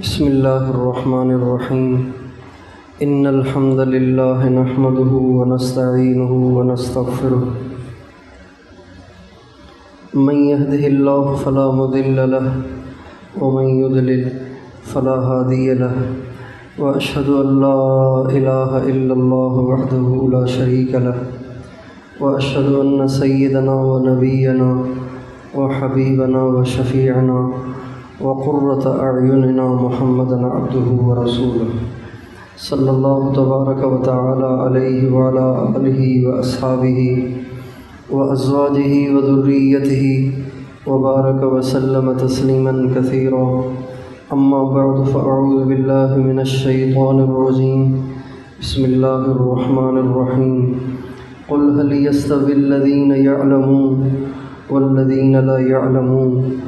بسم الله الرحمن الرحيم إن الحمد لله نحمده ونستعينه ونستغفره من يهده الله فلا مضل له ومن يضلل فلا هادي له وأشهد أن لا إله إلا الله وحده لا شريك له وأشهد أن سيدنا ونبينا وحبيبنا وشفيعنا وقرة أعيننا محمدا عبده ورسوله صلى الله تبارك وتعالى عليه وعلى آله وأصحابه وأزواجه وذريته وبارك وسلم تسليما كثيرا أما بعد فأعوذ بالله من الشيطان الرجيم بسم الله الرحمن الرحيم قل هل يستوي الذين يعلمون والذين لا يعلمون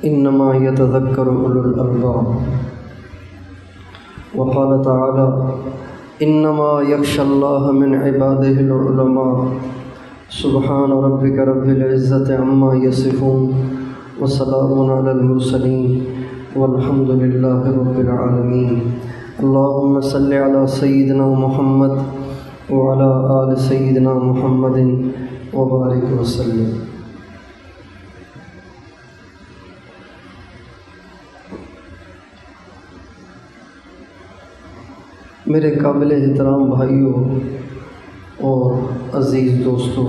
انما يتذكر اولو الالباب وقال تعالى انما يخشى الله من عباده العلماء سبحان ربك رب العزة عما يصفون وسلام على المرسلين والحمد لله رب العالمين اللهم صل على سيدنا محمد وعلى آل سيدنا محمد وبارك وسلم. میرے قابل احترام بھائیوں اور عزیز دوستوں،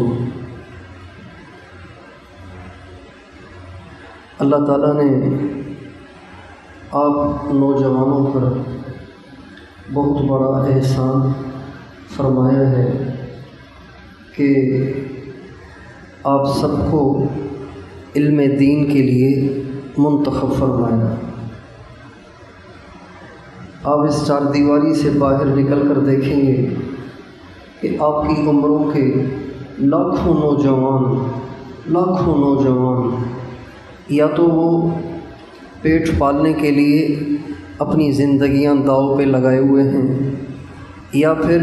اللہ تعالیٰ نے آپ نوجوانوں پر بہت بڑا احسان فرمایا ہے کہ آپ سب کو علم دین کے لیے منتخب فرمایا. آپ اس چار دیواری سے باہر نکل کر دیکھیں گے کہ آپ کی عمروں کے لاکھوں نوجوان یا تو وہ پیٹ پالنے کے لیے اپنی زندگیاں داؤ پہ لگائے ہوئے ہیں، یا پھر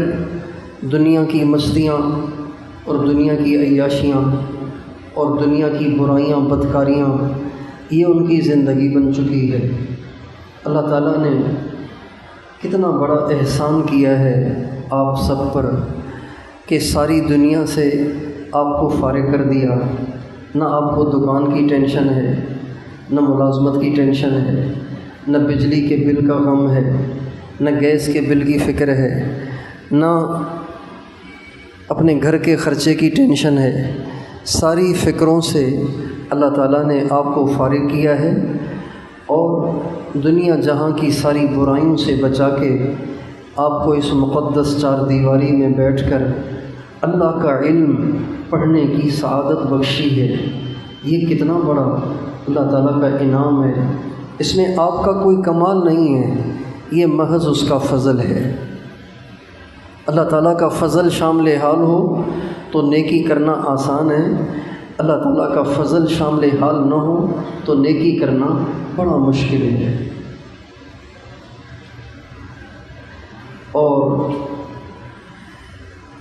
دنیا کی مستیاں اور دنیا کی عیاشیاں اور دنیا کی برائیاں بدکاریاں یہ ان کی زندگی بن چکی ہے. اللہ تعالیٰ نے کتنا بڑا احسان کیا ہے آپ سب پر کہ ساری دنیا سے آپ کو فارغ کر دیا. نہ آپ کو دکان کی ٹینشن ہے، نہ ملازمت کی ٹینشن ہے، نہ بجلی کے بل کا غم ہے، نہ گیس کے بل کی فکر ہے، نہ اپنے گھر کے خرچے کی ٹینشن ہے. ساری فکروں سے اللہ تعالیٰ نے آپ کو فارغ کیا ہے اور دنیا جہاں کی ساری برائیوں سے بچا کے آپ کو اس مقدس چار دیواری میں بیٹھ کر اللہ کا علم پڑھنے کی سعادت بخشی ہے. یہ کتنا بڑا اللہ تعالیٰ کا انعام ہے. اس میں آپ کا کوئی کمال نہیں ہے، یہ محض اس کا فضل ہے. اللہ تعالیٰ کا فضل شامل حال ہو تو نیکی کرنا آسان ہے، اللہ تعالیٰ کا فضل شامل حال نہ ہو تو نیکی کرنا بڑا مشکل ہے. اور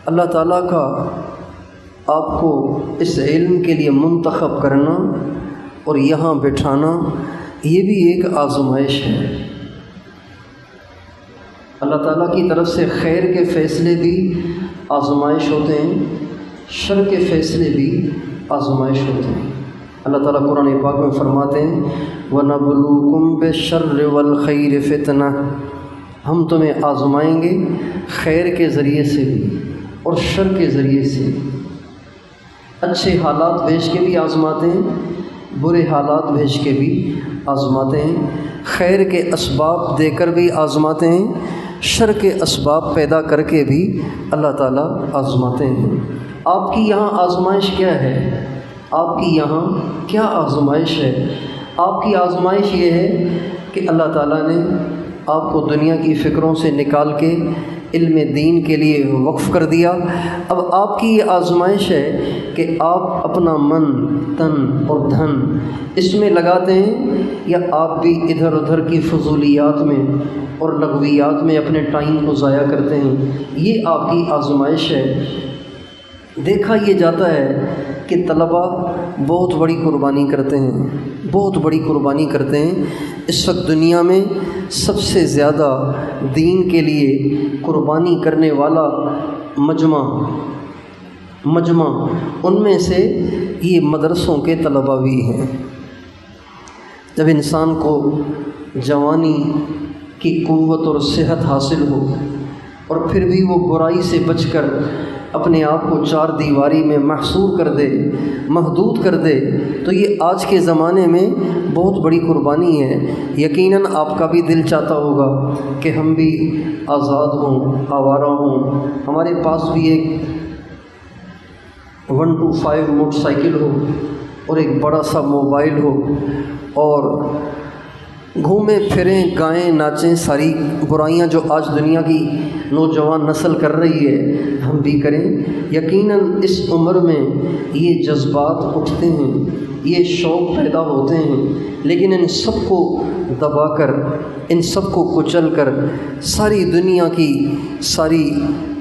اللہ تعالیٰ کا آپ کو اس علم کے لیے منتخب کرنا اور یہاں بٹھانا یہ بھی ایک آزمائش ہے. اللہ تعالیٰ کی طرف سے خیر کے فیصلے بھی آزمائش ہوتے ہیں، شر کے فیصلے بھی آزمائش ہوتے ہیں. اللہ تعالیٰ قرآن پاک میں فرماتے ہیں وَنَبْلُوكُمْ بِالشَّرِّ وَالْخَيْرِ فِتْنَةً، ہم تمہیں آزمائیں گے خیر کے ذریعے سے بھی اور شر کے ذریعے سے. اچھے حالات بھیج کے بھی آزماتے ہیں، برے حالات بھیج کے بھی آزماتے ہیں، خیر کے اسباب دے کر بھی آزماتے ہیں، شر کے اسباب پیدا کر کے بھی اللہ تعالیٰ آزماتے ہیں. آپ کی یہاں آزمائش کیا ہے؟ آپ کی یہاں کیا آزمائش ہے؟ آپ کی آزمائش یہ ہے کہ اللہ تعالیٰ نے آپ کو دنیا کی فکروں سے نکال کے علم دین کے لیے وقف کر دیا. اب آپ کی یہ آزمائش ہے کہ آپ اپنا من، تن اور دھن اس میں لگاتے ہیں یا آپ بھی ادھر ادھر کی فضولیات میں اور لغویات میں اپنے ٹائم کو ضائع کرتے ہیں. یہ آپ کی آزمائش ہے. دیکھا یہ جاتا ہے کہ طلباء بہت بڑی قربانی کرتے ہیں، بہت بڑی قربانی کرتے ہیں. اس وقت دنیا میں سب سے زیادہ دین کے لیے قربانی کرنے والا مجمع ان میں سے یہ مدرسوں کے طلباء بھی ہیں۔ جب انسان کو جوانی کی قوت اور صحت حاصل ہو اور پھر بھی وہ برائی سے بچ کر اپنے آپ کو چار دیواری میں محصور کر دے، محدود کر دے، تو یہ آج کے زمانے میں بہت بڑی قربانی ہے۔ یقیناً آپ کا بھی دل چاہتا ہوگا کہ ہم بھی آزاد ہوں، آوارہ ہوں، ہمارے پاس بھی ایک 125 موٹر سائیکل ہو اور ایک بڑا سا موبائل ہو اور گھومیں پھریں، گائیں، ناچیں، ساری برائیاں جو آج دنیا کی نوجوان نسل کر رہی ہے ہم بھی کریں۔ یقیناً اس عمر میں یہ جذبات اٹھتے ہیں، یہ شوق پیدا ہوتے ہیں، لیکن ان سب کو دبا کر، ان سب کو کچل کر، ساری دنیا کی ساری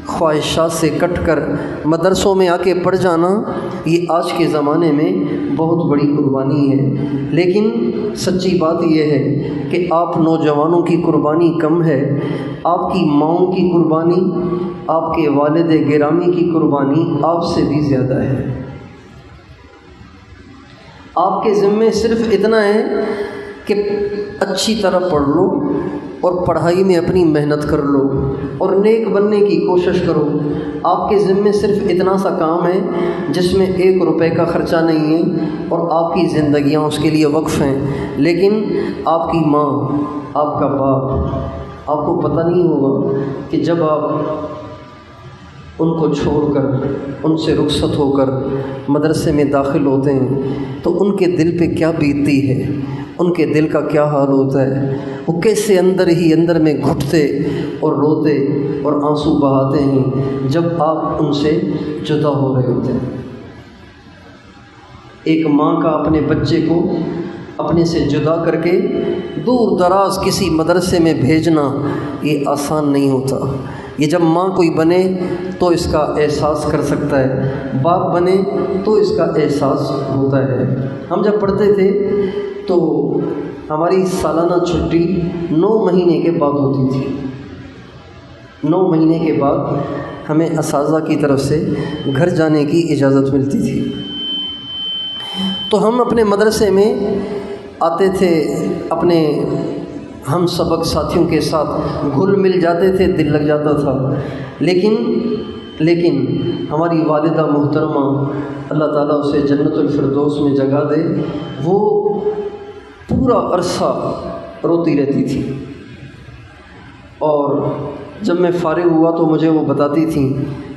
خواہشات سے کٹ کر مدرسوں میں آ کے پڑھ جانا، یہ آج کے زمانے میں بہت بڑی قربانی ہے۔ لیکن سچی بات یہ ہے کہ آپ نوجوانوں کی قربانی کم ہے، آپ کی ماؤں کی قربانی، آپ کے والد گرامی کی قربانی آپ سے بھی زیادہ ہے۔ آپ کے ذمے صرف اتنا ہے کہ اچھی طرح پڑھ لو اور پڑھائی میں اپنی محنت کر لو اور نیک بننے کی کوشش کرو۔ آپ کے ذمے صرف اتنا سا کام ہے جس میں 1 روپے کا خرچہ نہیں ہے اور آپ کی زندگیاں اس کے لیے وقف ہیں۔ لیکن آپ کی ماں، آپ کا باپ، آپ کو پتہ نہیں ہوگا کہ جب آپ ان کو چھوڑ کر، ان سے رخصت ہو کر مدرسے میں داخل ہوتے ہیں تو ان کے دل پہ کیا بیتتی ہے، ان کے دل کا کیا حال ہوتا ہے، وہ کیسے اندر ہی اندر میں گھٹتے اور روتے اور آنسو بہاتے ہیں جب آپ ان سے جدا ہو رہے ہوتے ہیں۔ ایک ماں کا اپنے بچے کو اپنے سے جدا کر کے دور دراز کسی مدرسے میں بھیجنا یہ آسان نہیں ہوتا۔ یہ جب ماں کوئی بنے تو اس کا احساس کر سکتا ہے، باپ بنے تو اس کا احساس ہوتا ہے۔ ہم جب پڑھتے تھے تو ہماری سالانہ چھٹی 9 مہینے کے بعد ہوتی تھی۔ 9 مہینے کے بعد ہمیں اساتذہ کی طرف سے گھر جانے کی اجازت ملتی تھی۔ تو ہم اپنے مدرسے میں آتے تھے، اپنے ہم سبق ساتھیوں کے ساتھ گھل مل جاتے تھے، دل لگ جاتا تھا۔ لیکن ہماری والدہ محترمہ، اللہ تعالیٰ اسے جنت الفردوس میں جگہ دے، وہ پورا عرصہ روتی رہتی تھی، اور جب میں فارغ ہوا تو مجھے وہ بتاتی تھیں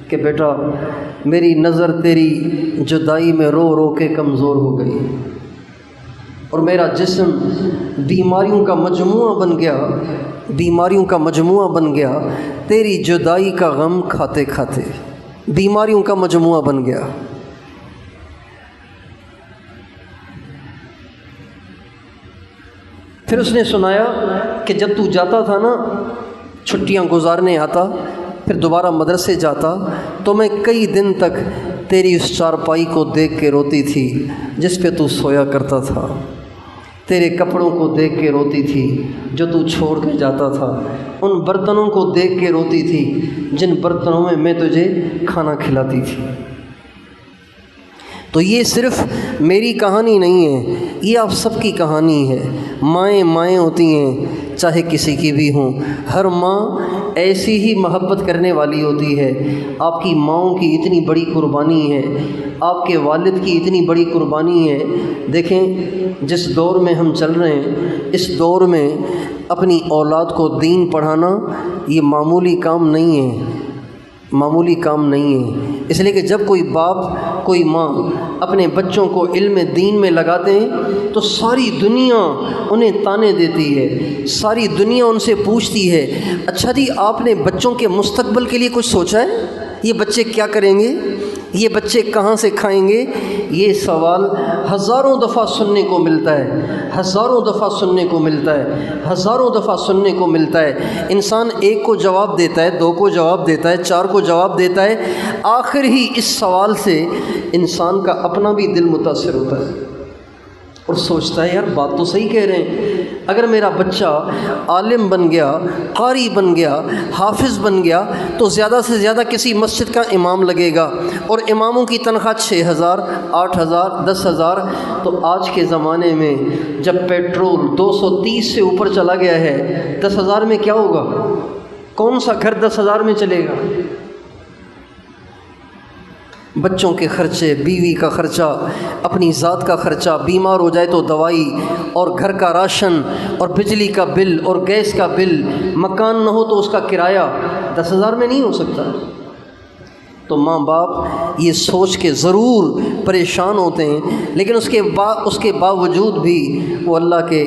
کہ بیٹا میری نظر تیری جدائی میں رو رو کے کمزور ہو گئی اور میرا جسم بیماریوں کا مجموعہ بن گیا تیری جدائی کا غم کھاتے کھاتے، بیماریوں کا مجموعہ بن گیا۔ پھر اس نے سنایا کہ جب تو جاتا تھا نا، چھٹیاں گزارنے آتا، پھر دوبارہ مدرسے جاتا، تو میں کئی دن تک تیری اس چارپائی کو دیکھ کے روتی تھی جس پہ تو سویا کرتا تھا، تیرے کپڑوں کو دیکھ کے روتی تھی جو تو چھوڑ کے جاتا تھا، ان برتنوں کو دیکھ کے روتی تھی جن برتنوں میں تجھے کھانا کھلاتی تھی۔ تو یہ صرف میری کہانی نہیں ہے، یہ آپ سب کی کہانی ہے۔ مائیں ہوتی ہیں چاہے کسی کی بھی ہوں، ہر ماں ایسی ہی محبت کرنے والی ہوتی ہے۔ آپ کی ماؤں کی اتنی بڑی قربانی ہے، آپ کے والد کی اتنی بڑی قربانی ہے۔ دیکھیں جس دور میں ہم چل رہے ہیں، اس دور میں اپنی اولاد کو دین پڑھانا یہ معمولی کام نہیں ہے، معمولی کام نہیں ہے۔ اس لیے کہ جب کوئی باپ، کوئی ماں اپنے بچوں کو علم دین میں لگاتے ہیں تو ساری دنیا انہیں تانے دیتی ہے، ساری دنیا ان سے پوچھتی ہے اچھا جی آپ نے بچوں کے مستقبل کے لیے کچھ سوچا ہے؟ یہ بچے کیا کریں گے؟ یہ بچے کہاں سے کھائیں گے؟ یہ سوال ہزاروں دفعہ سننے کو ملتا ہے، ہزاروں دفعہ سننے کو ملتا ہے، ہزاروں دفعہ سننے کو ملتا ہے۔ انسان ایک کو جواب دیتا ہے، 2 کو جواب دیتا ہے، 4 کو جواب دیتا ہے، آخر ہی اس سوال سے انسان کا اپنا بھی دل متاثر ہوتا ہے، اور سوچتا ہے یار بات تو صحیح کہہ رہے ہیں، اگر میرا بچہ عالم بن گیا، قاری بن گیا، حافظ بن گیا تو زیادہ سے زیادہ کسی مسجد کا امام لگے گا، اور اماموں کی تنخواہ 6,000 8,000 10,000۔ تو آج کے زمانے میں جب پیٹرول 230 سے اوپر چلا گیا ہے، 10,000 میں کیا ہوگا؟ کون سا گھر 10,000 میں چلے گا؟ بچوں کے خرچے، بیوی کا خرچہ، اپنی ذات کا خرچہ، بیمار ہو جائے تو دوائی، اور گھر کا راشن، اور بجلی کا بل، اور گیس کا بل، مکان نہ ہو تو اس کا کرایہ 10,000 میں نہیں ہو سکتا۔ تو ماں باپ یہ سوچ کے ضرور پریشان ہوتے ہیں، لیکن اس کے باوجود بھی وہ اللہ کے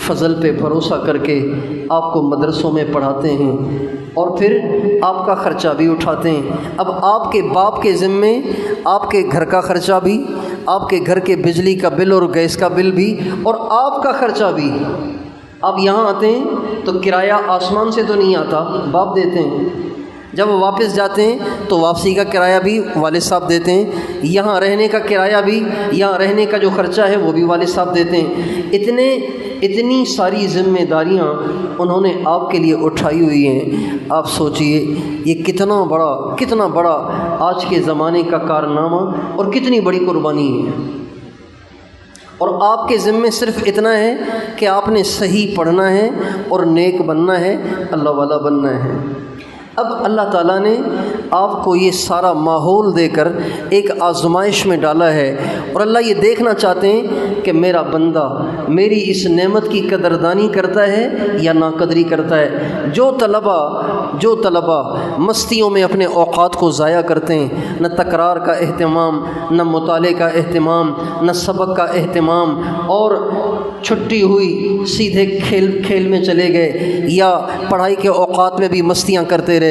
فضل پہ بھروسہ کر کے آپ کو مدرسوں میں پڑھاتے ہیں، اور پھر آپ کا خرچہ بھی اٹھاتے ہیں۔ اب آپ کے باپ کے ذمے آپ کے گھر کا خرچہ بھی، آپ کے گھر کے بجلی کا بل اور گیس کا بل بھی، اور آپ کا خرچہ بھی۔ آپ یہاں آتے ہیں تو کرایہ آسمان سے تو نہیں آتا، باپ دیتے ہیں۔ جب وہ واپس جاتے ہیں تو واپسی کا کرایہ بھی والد صاحب دیتے ہیں، یہاں رہنے کا کرایہ بھی، یہاں رہنے کا جو خرچہ ہے وہ بھی والد صاحب دیتے ہیں۔ اتنی ساری ذمہ داریاں انہوں نے آپ کے لیے اٹھائی ہوئی ہیں۔ آپ سوچئے یہ کتنا بڑا آج کے زمانے کا کارنامہ اور کتنی بڑی قربانی ہے، اور آپ کے ذمے صرف اتنا ہے کہ آپ نے صحیح پڑھنا ہے اور نیک بننا ہے، اللہ والا بننا ہے۔ اب اللہ تعالیٰ نے آپ کو یہ سارا ماحول دے کر ایک آزمائش میں ڈالا ہے، اور اللہ یہ دیکھنا چاہتے ہیں کہ میرا بندہ میری اس نعمت کی قدردانی کرتا ہے یا ناقدری کرتا ہے۔ جو طلبہ مستیوں میں اپنے اوقات کو ضائع کرتے ہیں، نہ تکرار کا اہتمام، نہ مطالعے کا اہتمام، نہ سبق کا اہتمام، اور چھٹی ہوئی سیدھے کھیل میں چلے گئے، یا پڑھائی کے اوقات میں بھی مستیاں کرتے رہے،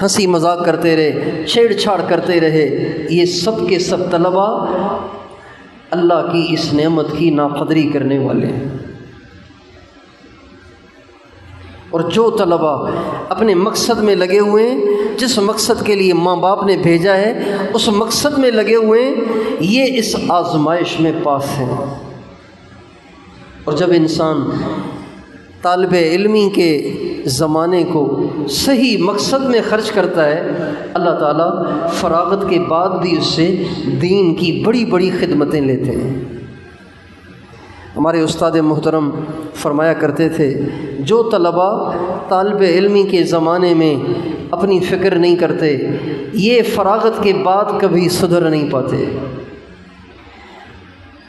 ہنسی مذاق کرتے رہے، چھیڑ چھاڑ کرتے رہے، یہ سب کے سب طلبہ اللہ کی اس نعمت کی ناقدری کرنے والے ہیں۔ اور جو طلبہ اپنے مقصد میں لگے ہوئے ہیں، جس مقصد کے لیے ماں باپ نے بھیجا ہے، اس مقصد میں لگے ہوئے ہیں، یہ اس آزمائش میں پاس ہیں۔ اور جب انسان طالب علمی کے زمانے کو صحیح مقصد میں خرچ کرتا ہے، اللہ تعالیٰ فراغت کے بعد بھی اس سے دین کی بڑی بڑی خدمتیں لیتے ہیں۔ ہمارے استاد محترم فرمایا کرتے تھے، جو طلبہ طالب علمی کے زمانے میں اپنی فکر نہیں کرتے، یہ فراغت کے بعد کبھی سدھر نہیں پاتے۔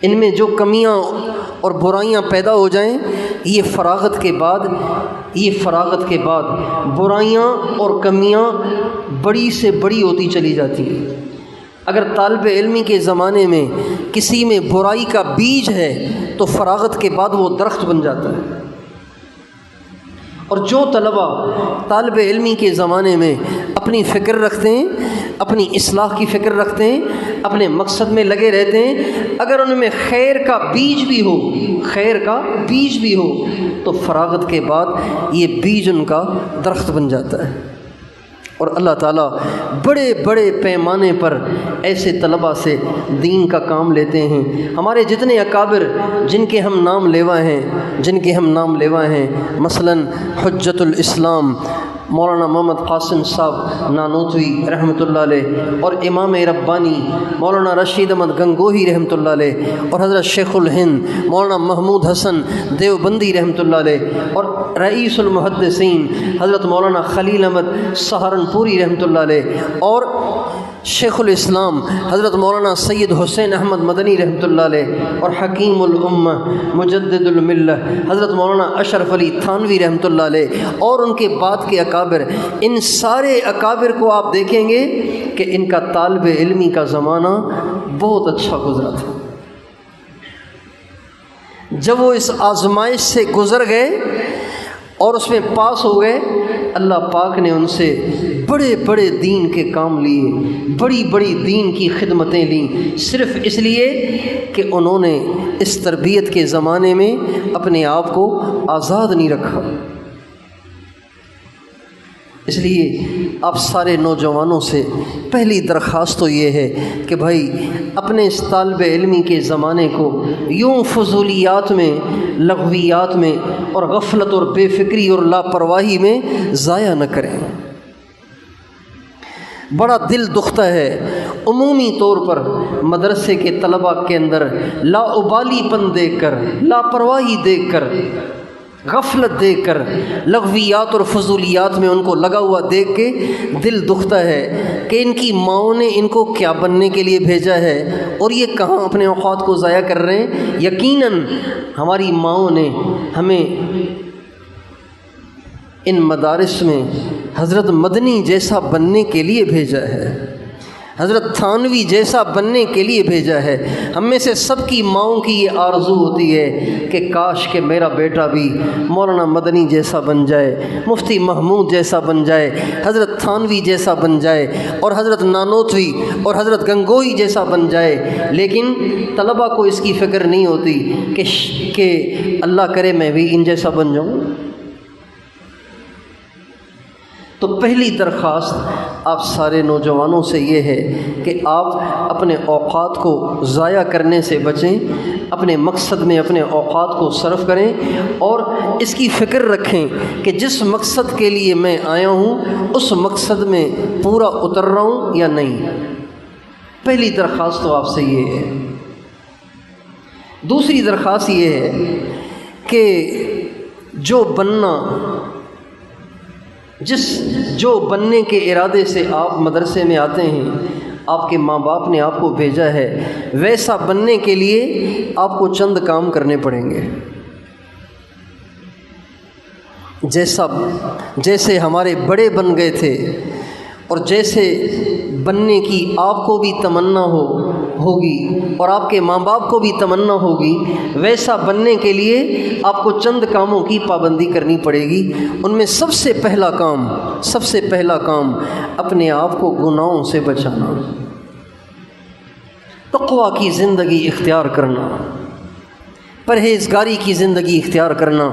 ان میں جو کمیاں اور برائیاں پیدا ہو جائیں، یہ فراغت کے بعد برائیاں اور کمیاں بڑی سے بڑی ہوتی چلی جاتی ہیں۔ اگر طالب علمی کے زمانے میں کسی میں برائی کا بیج ہے تو فراغت کے بعد وہ درخت بن جاتا ہے۔ اور جو طلبہ طالب علمی کے زمانے میں اپنی فکر رکھتے ہیں، اپنی اصلاح کی فکر رکھتے ہیں، اپنے مقصد میں لگے رہتے ہیں، اگر ان میں خیر کا بیج بھی ہو تو فراغت کے بعد یہ بیج ان کا درخت بن جاتا ہے۔ اور اللہ تعالیٰ بڑے بڑے پیمانے پر ایسے طلباء سے دین کا کام لیتے ہیں۔ ہمارے جتنے اکابر جن کے ہم نام لیوا ہیں، مثلاً حجت الاسلام مولانا محمد قاسم صاحب نانوتوی رحمۃ اللہ علیہ، اور امام ربانی مولانا رشید احمد گنگوہی رحمۃ اللہ علیہ، اور حضرت شیخ الہند مولانا محمود حسن دیوبندی رحمۃ اللہ علیہ، اور رئیس المحدثین حضرت مولانا خلیل احمد سہارنپوری رحمۃ اللہ علیہ، اور شیخ الاسلام حضرت مولانا سید حسین احمد مدنی رحمۃ اللہ علیہ، اور حکیم الامہ مجدد الملہ حضرت مولانا اشرف علی تھانوی رحمۃ اللہ علیہ، اور ان کے بعد کے اکابر، ان سارے اکابر کو آپ دیکھیں گے کہ ان کا طالب علمی کا زمانہ بہت اچھا گزرا تھا۔ جب وہ اس آزمائش سے گزر گئے اور اس میں پاس ہو گئے، اللہ پاک نے ان سے بڑے بڑے دین کے کام لیے، بڑی بڑی دین کی خدمتیں لیں، صرف اس لیے کہ انہوں نے اس تربیت کے زمانے میں اپنے آپ کو آزاد نہیں رکھا۔ اس لیے آپ سارے نوجوانوں سے پہلی درخواست تو یہ ہے کہ بھائی اپنے اس طالب علمی کے زمانے کو یوں فضولیات میں، لغویات میں اور غفلت اور بے فکری اور لاپرواہی میں ضائع نہ کریں۔ بڑا دل دکھتا ہے عمومی طور پر مدرسے کے طلباء کے اندر لاابالی پن دیکھ کر، لاپرواہی دیکھ کر، غفلت دیکھ کر، لغویات اور فضولیات میں ان کو لگا ہوا دیکھ کے دل دکھتا ہے کہ ان کی ماؤں نے ان کو کیا بننے کے لیے بھیجا ہے اور یہ کہاں اپنے اوقات کو ضائع کر رہے ہیں۔ یقیناً ہماری ماؤں نے ہمیں ان مدارس میں حضرت مدنی جیسا بننے کے لیے بھیجا ہے، حضرت تھانوی جیسا بننے کے لیے بھیجا ہے۔ ہم میں سے سب کی ماؤں کی یہ آرزو ہوتی ہے کہ کاش کہ میرا بیٹا بھی مولانا مدنی جیسا بن جائے، مفتی محمود جیسا بن جائے، حضرت تھانوی جیسا بن جائے اور حضرت نانوتوی اور حضرت گنگوئی جیسا بن جائے۔ لیکن طلباء کو اس کی فکر نہیں ہوتی کہ اللہ کرے میں بھی ان جیسا بن جاؤں۔ تو پہلی درخواست آپ سارے نوجوانوں سے یہ ہے کہ آپ اپنے اوقات کو ضائع کرنے سے بچیں، اپنے مقصد میں اپنے اوقات کو صرف کریں اور اس کی فکر رکھیں کہ جس مقصد کے لیے میں آیا ہوں اس مقصد میں پورا اتر رہا ہوں یا نہیں۔ پہلی درخواست تو آپ سے یہ ہے۔ دوسری درخواست یہ ہے کہ جو بننے کے ارادے سے آپ مدرسے میں آتے ہیں، آپ کے ماں باپ نے آپ کو بھیجا ہے، ویسا بننے کے لیے آپ کو چند کام کرنے پڑیں گے۔ جیسے ہمارے بڑے بن گئے تھے اور جیسے بننے کی آپ کو بھی تمنا ہوگی اور آپ کے ماں باپ کو بھی تمنا ہوگی، ویسا بننے کے لیے آپ کو چند کاموں کی پابندی کرنی پڑے گی۔ ان میں سب سے پہلا کام اپنے آپ کو گناہوں سے بچانا، تقویٰ کی زندگی اختیار کرنا، پرہیزگاری کی زندگی اختیار کرنا،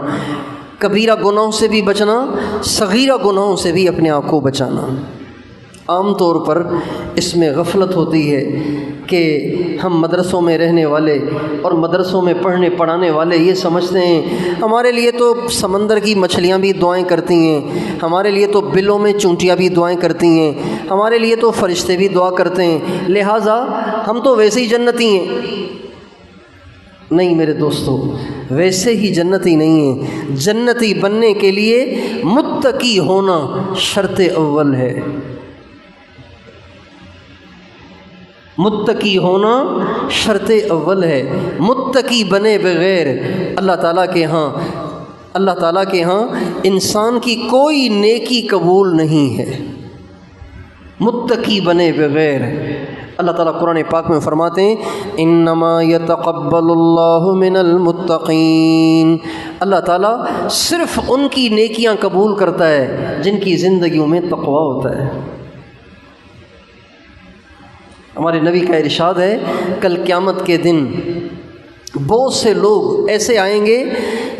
کبیرہ گناہوں سے بھی بچنا، صغیرہ گناہوں سے بھی اپنے آپ کو بچانا۔ عام طور پر اس میں غفلت ہوتی ہے کہ ہم مدرسوں میں رہنے والے اور مدرسوں میں پڑھنے پڑھانے والے یہ سمجھتے ہیں ہمارے لیے تو سمندر کی مچھلیاں بھی دعائیں کرتی ہیں، ہمارے لیے تو بلوں میں چونٹیاں بھی دعائیں کرتی ہیں، ہمارے لیے تو فرشتے بھی دعا کرتے ہیں، لہٰذا ہم تو ویسے ہی جنتی ہیں۔ نہیں میرے دوستو، ویسے ہی جنتی نہیں ہیں۔ جنتی بننے کے لیے متقی ہونا شرط اول ہے۔ متقی ہونا شرط اول ہے۔ متقی بنے بغیر اللہ تعالیٰ کے ہاں انسان کی کوئی نیکی قبول نہیں ہے۔ متقی بنے بغیر اللہ تعالیٰ قرآن پاک میں فرماتے ہیں انما یتقبل اللہ من المتقین، اللہ تعالیٰ صرف ان کی نیکیاں قبول کرتا ہے جن کی زندگیوں میں تقویٰ ہوتا ہے۔ ہمارے نبی کا ارشاد ہے کل قیامت کے دن بہت سے لوگ ایسے آئیں گے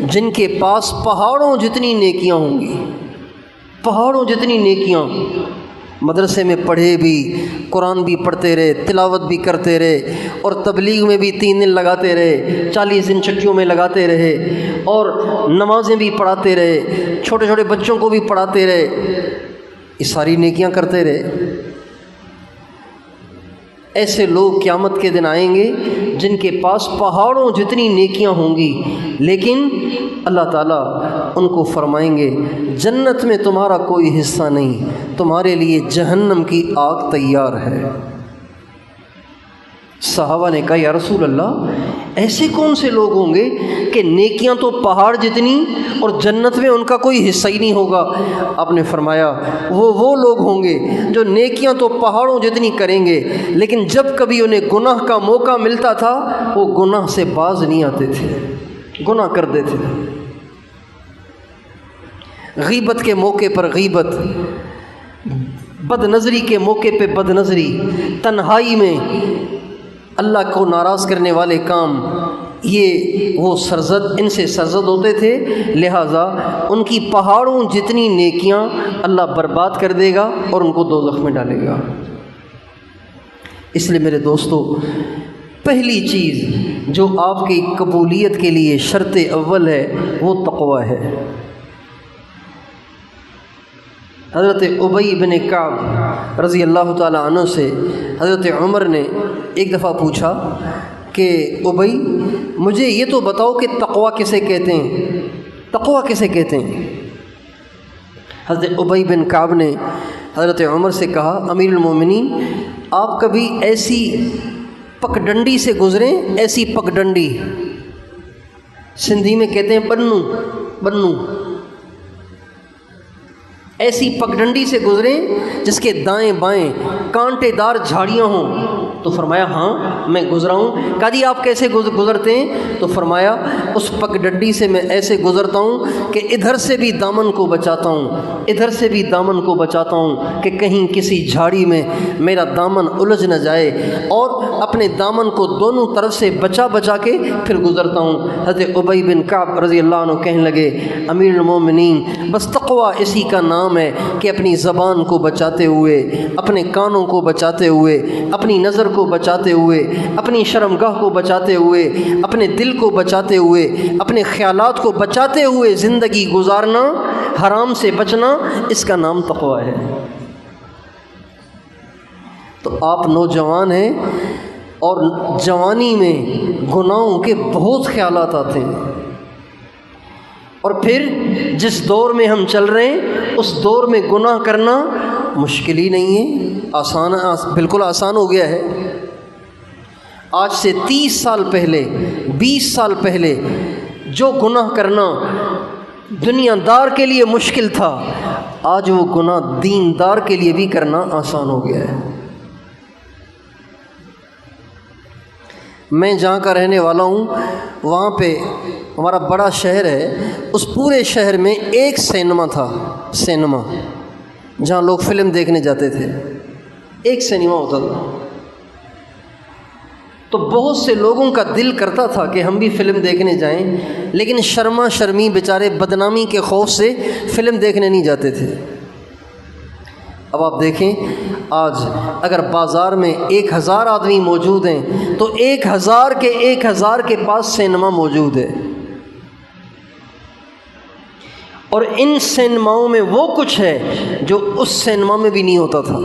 جن کے پاس پہاڑوں جتنی نیکیاں ہوں گی، پہاڑوں جتنی نیکیاں، مدرسے میں پڑھے بھی، قرآن بھی پڑھتے رہے، تلاوت بھی کرتے رہے اور تبلیغ میں بھی 3 دن لگاتے رہے، 40 دن چھٹیوں میں لگاتے رہے اور نمازیں بھی پڑھاتے رہے، چھوٹے چھوٹے بچوں کو بھی پڑھاتے رہے، یہ ساری نیکیاں کرتے رہے۔ ایسے لوگ قیامت کے دن آئیں گے جن کے پاس پہاڑوں جتنی نیکیاں ہوں گی، لیکن اللہ تعالیٰ ان کو فرمائیں گے جنت میں تمہارا کوئی حصہ نہیں، تمہارے لیے جہنم کی آگ تیار ہے۔ صحابہ نے کہا یا رسول اللہ ایسے کون سے لوگ ہوں گے کہ نیکیاں تو پہاڑ جتنی اور جنت میں ان کا کوئی حصہ ہی نہیں ہوگا؟ آپ نے فرمایا وہ لوگ ہوں گے جو نیکیاں تو پہاڑوں جتنی کریں گے، لیکن جب کبھی انہیں گناہ کا موقع ملتا تھا وہ گناہ سے باز نہیں آتے تھے، گناہ کرتے تھے۔ غیبت کے موقع پر غیبت، بد نظری کے موقع پہ بد نظری، تنہائی میں اللہ کو ناراض کرنے والے کام، یہ وہ سرزد ان سے سرزد ہوتے تھے، لہٰذا ان کی پہاڑوں جتنی نیکیاں اللہ برباد کر دے گا اور ان کو دوزخ میں ڈالے گا۔ اس لیے میرے دوستو، پہلی چیز جو آپ کی قبولیت کے لیے شرط اول ہے وہ تقوی ہے۔ حضرت ابی بن کعب رضی اللہ تعالی عنہ سے حضرت عمر نے ایک دفعہ پوچھا کہ ابی، مجھے یہ تو بتاؤ کہ تقوی کسے کہتے ہیں، تقوی کسے کہتے ہیں؟ حضرت ابی بن کعب نے حضرت عمر سے کہا، امیر المومنین، آپ کبھی ایسی پگڈنڈی سے گزریں، ایسی پگڈنڈی، سندھی میں کہتے ہیں بنو، ایسی پگڈنڈی سے گزریں جس کے دائیں بائیں کانٹے دار جھاڑیاں ہوں؟ تو فرمایا ہاں میں گزرا ہوں۔ کہا جی آپ کیسے گزرتے ہیں؟ تو فرمایا اس پگڈنڈی سے میں ایسے گزرتا ہوں کہ ادھر سے بھی دامن کو بچاتا ہوں، ادھر سے بھی دامن کو بچاتا ہوں کہ کہیں کسی جھاڑی میں میرا دامن الجھ نہ جائے، اور اپنے دامن کو دونوں طرف سے بچا کے پھر گزرتا ہوں۔ حضرت ابی بن کعب رضی اللہ عنہ کہنے لگے، امیر المومنین، بس تقوی اسی کا نام ہے کہ اپنی زبان کو بچاتے ہوئے، اپنے کانوں کو بچاتے ہوئے، اپنی نظر کو بچاتے ہوئے، اپنی شرمگاہ کو بچاتے ہوئے، اپنے دل کو بچاتے ہوئے، اپنے خیالات کو بچاتے ہوئے زندگی گزارنا، حرام سے بچنا، اس کا نام تقوی ہے۔ تو آپ نوجوان ہیں اور جوانی میں گناہوں کے بہت خیالات آتے ہیں، اور پھر جس دور میں ہم چل رہے ہیں اس دور میں گناہ کرنا مشکل ہی نہیں ہے، بالکل آسان ہو گیا ہے۔ آج سے 30 سال پہلے، 20 سال پہلے جو گناہ کرنا دنیا دار کے لیے مشکل تھا، آج وہ گناہ دین دار کے لیے بھی کرنا آسان ہو گیا ہے۔ میں جہاں کا رہنے والا ہوں وہاں پہ ہمارا بڑا شہر ہے، اس پورے شہر میں ایک سینما تھا، سینما جہاں لوگ فلم دیکھنے جاتے تھے، ایک سینما ہوتا تھا۔ تو بہت سے لوگوں کا دل کرتا تھا کہ ہم بھی فلم دیکھنے جائیں، لیکن شرما شرمی بیچارے بدنامی کے خوف سے فلم دیکھنے نہیں جاتے تھے۔ اب آپ دیکھیں، آج اگر بازار میں 1000 آدمی موجود ہیں تو 1000 کے پاس سینما موجود ہے، اور ان سینماؤں میں وہ کچھ ہے جو اس سینما میں بھی نہیں ہوتا تھا۔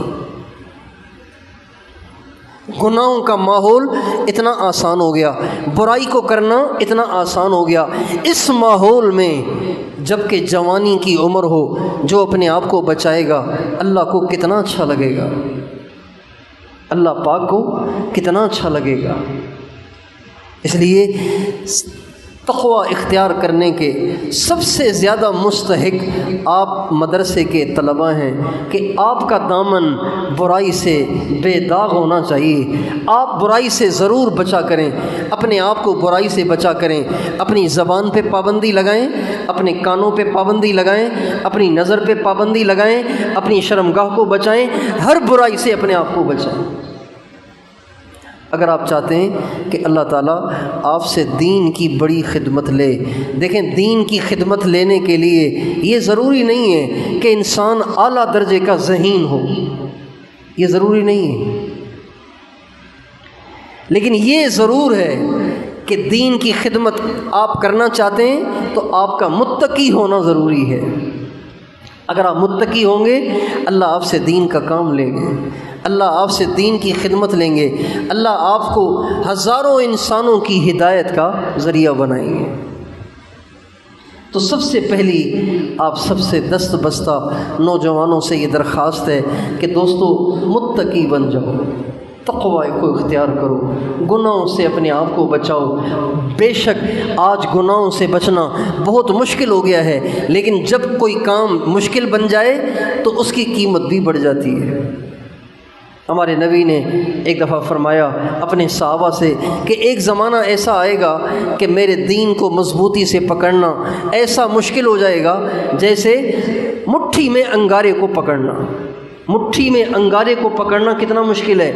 گناہوں کا ماحول اتنا آسان ہو گیا، برائی کو کرنا اتنا آسان ہو گیا۔ اس ماحول میں جب کہ جوانی کی عمر ہو، جو اپنے آپ کو بچائے گا اللہ کو کتنا اچھا لگے گا، اللہ پاک کو کتنا اچھا لگے گا۔ اس لیے تقوی اختیار کرنے کے سب سے زیادہ مستحق آپ مدرسے کے طلباء ہیں کہ آپ کا دامن برائی سے بے داغ ہونا چاہیے۔ آپ برائی سے ضرور بچا کریں، اپنے آپ کو برائی سے بچا کریں، اپنی زبان پہ پابندی لگائیں، اپنے کانوں پہ پابندی لگائیں، اپنی نظر پہ پابندی لگائیں، اپنی شرمگاہ کو بچائیں، ہر برائی سے اپنے آپ کو بچائیں۔ اگر آپ چاہتے ہیں کہ اللہ تعالیٰ آپ سے دین کی بڑی خدمت لے، دیکھیں دین کی خدمت لینے کے لیے یہ ضروری نہیں ہے کہ انسان اعلیٰ درجے کا ذہین ہو، یہ ضروری نہیں ہے، لیکن یہ ضرور ہے کہ دین کی خدمت آپ کرنا چاہتے ہیں تو آپ کا متقی ہونا ضروری ہے۔ اگر آپ متقی ہوں گے اللہ آپ سے دین کا کام لیں گے، اللہ آپ سے دین کی خدمت لیں گے، اللہ آپ کو ہزاروں انسانوں کی ہدایت کا ذریعہ بنائیں گے۔ تو سب سے پہلی آپ سب سے دست بستہ نوجوانوں سے یہ درخواست ہے کہ دوستو متقی بن جاؤ، تقوی کو اختیار کرو، گناہوں سے اپنے آپ کو بچاؤ۔ بے شک آج گناہوں سے بچنا بہت مشکل ہو گیا ہے، لیکن جب کوئی کام مشکل بن جائے تو اس کی قیمت بھی بڑھ جاتی ہے۔ ہمارے نبی نے ایک دفعہ فرمایا اپنے صحابہ سے کہ ایک زمانہ ایسا آئے گا کہ میرے دین کو مضبوطی سے پکڑنا ایسا مشکل ہو جائے گا جیسے مٹھی میں انگارے کو پکڑنا۔ مٹھی میں انگارے کو پکڑنا کتنا مشکل ہے،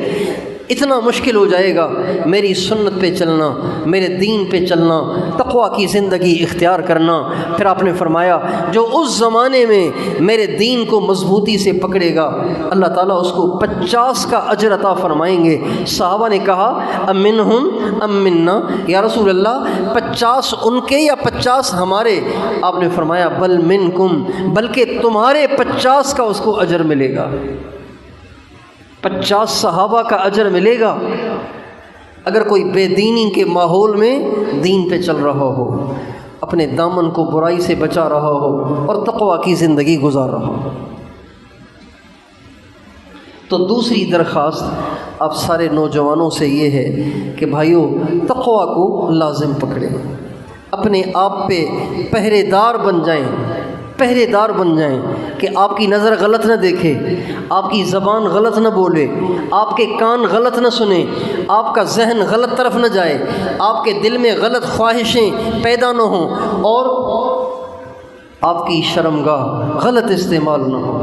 اتنا مشکل ہو جائے گا میری سنت پہ چلنا، میرے دین پہ چلنا، تقویٰ کی زندگی اختیار کرنا۔ پھر آپ نے فرمایا جو اس زمانے میں میرے دین کو مضبوطی سے پکڑے گا اللہ تعالیٰ اس کو 50 کا اجر عطا فرمائیں گے۔ صحابہ نے کہا امنہم ام منا، یا رسول اللہ 50 ان کے یا 50 ہمارے؟ آپ نے فرمایا بل منکم، بلکہ تمہارے 50 کا اس کو اجر ملے گا، 50 صحابہ کا اجر ملے گا اگر کوئی بے دینی کے ماحول میں دین پہ چل رہا ہو، اپنے دامن کو برائی سے بچا رہا ہو اور تقویٰ کی زندگی گزار رہا ہو۔ تو دوسری درخواست آپ سارے نوجوانوں سے یہ ہے کہ بھائیو تقویٰ کو لازم پکڑیں، اپنے آپ پہ پہرے دار بن جائیں، پہرے دار بن جائیں کہ آپ کی نظر غلط نہ دیکھے، آپ کی زبان غلط نہ بولے، آپ کے کان غلط نہ سنیں، آپ کا ذہن غلط طرف نہ جائے، آپ کے دل میں غلط خواہشیں پیدا نہ ہوں، اور آپ کی شرمگاہ غلط استعمال نہ ہو۔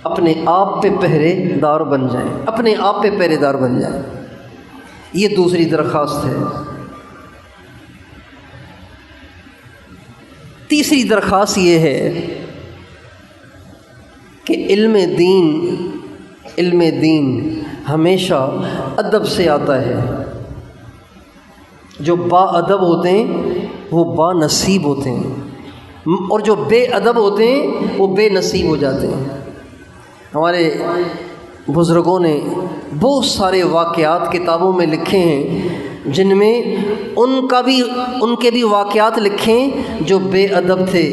اپنے آپ پہ پہرے دار بن جائیں، اپنے آپ پہ پہرے دار بن جائیں، یہ دوسری درخواست ہے۔ تیسری درخواست یہ ہے کہ علم دین ہمیشہ ادب سے آتا ہے۔ جو با ادب ہوتے ہیں وہ با نصیب ہوتے ہیں، اور جو بے ادب ہوتے ہیں وہ بے نصیب ہو جاتے ہیں۔ ہمارے بزرگوں نے بہت سارے واقعات کتابوں میں لکھے ہیں جن میں ان کے بھی واقعات لکھیں جو بے ادب تھے،